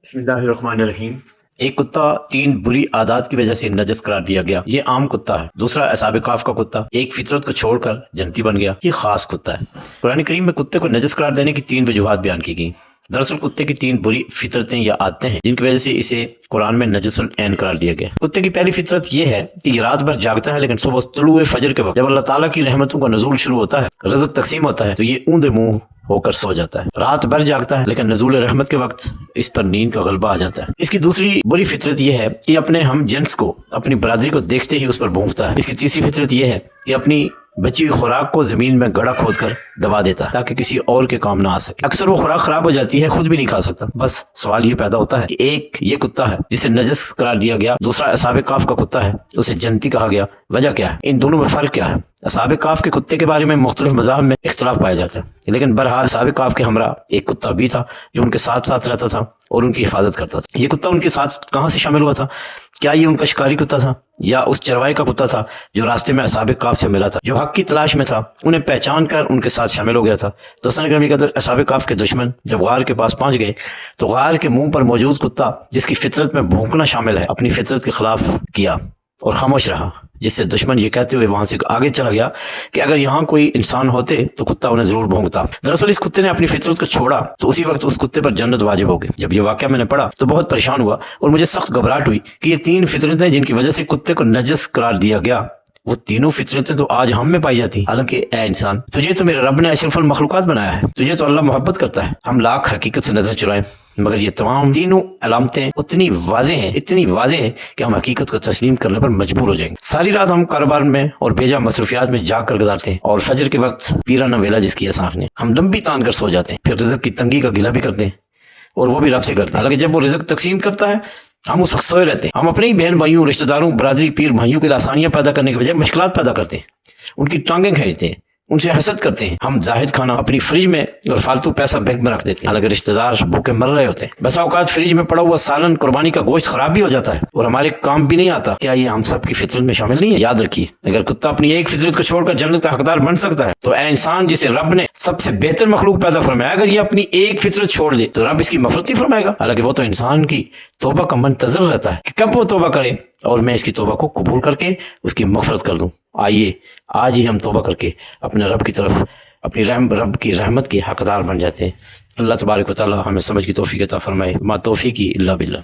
बिस्मिल्लाहिर्रहमानिर्रहीम। एक कुत्ता 3 बुरी आदत की वजह से नजस करार दिया गया। ये आम कुत्ता है। दूसरा असहाब काफ का कुत्ता, एक फितरत को छोड़कर जन्नती बन गया। ये खास कुत्ता है। कुरान करीम में कुत्ते को नजस करार देने की 3 वजूहात बयान की गई। दरअसल कुत्ते की 3 बुरी फितरतें या आदतें हैं जिनकी वजह से इसे कुरान में नजसुल ऐन करार दिया गया। कुत्ते की पहली फितरत यह है कि ये रात भर जागता है, लेकिन सुबह तुलुए फजर के वक्त जब अल्लाह ताला की रहमतों का नजूल शुरू होता है, रज़्क तकसीम होता है, तो ये ऊंधे मुंह होकर सो जाता है। रात भर जागता है, लेकिन नजूल रहमत के वक्त इस पर नींद का गलबा आ जाता है। इसकी दूसरी बुरी फितरत यह है कि अपने हम जिन्स को, अपनी बरादरी को देखते ही उस पर भौंकता है। इसकी तीसरी फितरत यह है कि अपनी बची हुई खुराक को जमीन में गड़ा खोद कर दबा देता है ताकि किसी और के काम ना आ सके। अक्सर वो खुराक खराब हो जाती है, खुद भी नहीं खा सकता। बस सवाल ये पैदा होता है कि एक ये कुत्ता है जिसे नजस करार दिया गया, दूसरा असहाब काफ का कुत्ता है, उसे जन्नती कहा गया। वजह क्या है? इन दोनों में फर्क क्या है? असहाब काफ के कुत्ते के बारे में मुख्तलिफ मज़ाहब में इख्तलाफ पाया जाता है, लेकिन बहरहाल असहाब काफ के हमरा एक कुत्ता भी था जो उनके साथ साथ रहता था और उनकी हिफाजत करता था। ये कुत्ता उनके साथ कहाँ से शामिल हुआ था? क्या ये उनका शिकारी कुत्ता था या उस चरवाहे का कुत्ता था जो रास्ते में असहाब काफ से मिला था, जो हक की तलाश में था, उन्हें पहचान कर उनके साथ शामिल हो गया था? दोस्तों ग्रामी कदर, असहाब काफ के दुश्मन जब गार के पास पहुंच गए तो गार के मुंह पर मौजूद कुत्ता, जिसकी फितरत में भौंकना शामिल है, अपनी फितरत के खिलाफ किया और खामोश रहा, जिससे दुश्मन ये कहते हुए वहां से आगे चला गया कि अगर यहाँ कोई इंसान होते तो कुत्ता उन्हें जरूर भौंकता। दरअसल इस कुत्ते ने अपनी फितरत को छोड़ा तो उसी वक्त उस कुत्ते पर जन्नत वाजिब हो गई। जब ये वाकया मैंने पढ़ा तो बहुत परेशान हुआ और मुझे सख्त घबराहट हुई कि ये 3 फितरतें जिनकी वजह से कुत्ते को नजस करार दिया गया, वो तीनों फितरतें तो आज हम में पाई जाती। हालांकि ए इंसान, तुझे तो मेरे रब ने अशरफुल मखलूकात बनाया है, तुझे तो अल्लाह मोहब्बत करता है। हम लाख हकीकत से नजर चुराएं, मगर ये तमाम तीनों अलामतें उतनी वाज़े हैं, इतनी वाज़े हैं कि हम हकीकत को तस्लीम करने पर मजबूर हो जाएंगे। सारी रात हम कारोबार में और बेजा मसरूफियात में जाग कर गुजारते हैं और फजर के वक्त पीराना वेला जिसकी आसाख ने, हम लंबी तान कर सो जाते हैं। फिर रिज़्क की तंगी का गिला भी करते हैं और वो भी रब से करते हैं। हालांकि जब वो रिज़्क तकसीम करता है हम उस वक्त सोए रहते हैं। हम अपने ही बहन भाइयों, रिश्तेदारों, बरादरी, पीर भाइयों के लिए आसानियां पैदा करने के बजाय मुश्किलात पैदा करते हैं, उनकी टांगें खींचते हैं, उनसे हसद करते हैं। हम जाहिद खाना अपनी फ्रिज में और फालतू पैसा बैंक में रख देते हैं, हालांकि रिश्तेदार भूखे मर रहे होते हैं। बसा औकात फ्रिज में पड़ा हुआ सालन, कुर्बानी का गोश्त खराब भी हो जाता है और हमारे काम भी नहीं आता। क्या ये हम सब की फितरत में शामिल नहीं है? याद रखिए, अगर कुत्ता अपनी एक फितरत को छोड़कर जन्नत का हकदार बन सकता है तो ऐ इंसान जिसे रब ने सबसे बेहतर मखलूक पैदा फरमाया, अगर ये अपनी एक फितरत छोड़ दे तो रब इसकी मफरत नहीं फरमाएगा? हालांकि वो तो इंसान की तौबा का मंतजर रहता है कि कब वो तौबा करे और मैं इसकी तौबा को कबूल करके उसकी मगफरत कर दूं। आइए आज ही हम तौबा करके अपने रब की तरफ, अपनी रब की रहमत के हकदार बन जाते हैं। अल्लाह तबारक व तआला हमें समझ की तौफीक अता फरमाए। मा तौफीकी इल्ला बिल्लाह।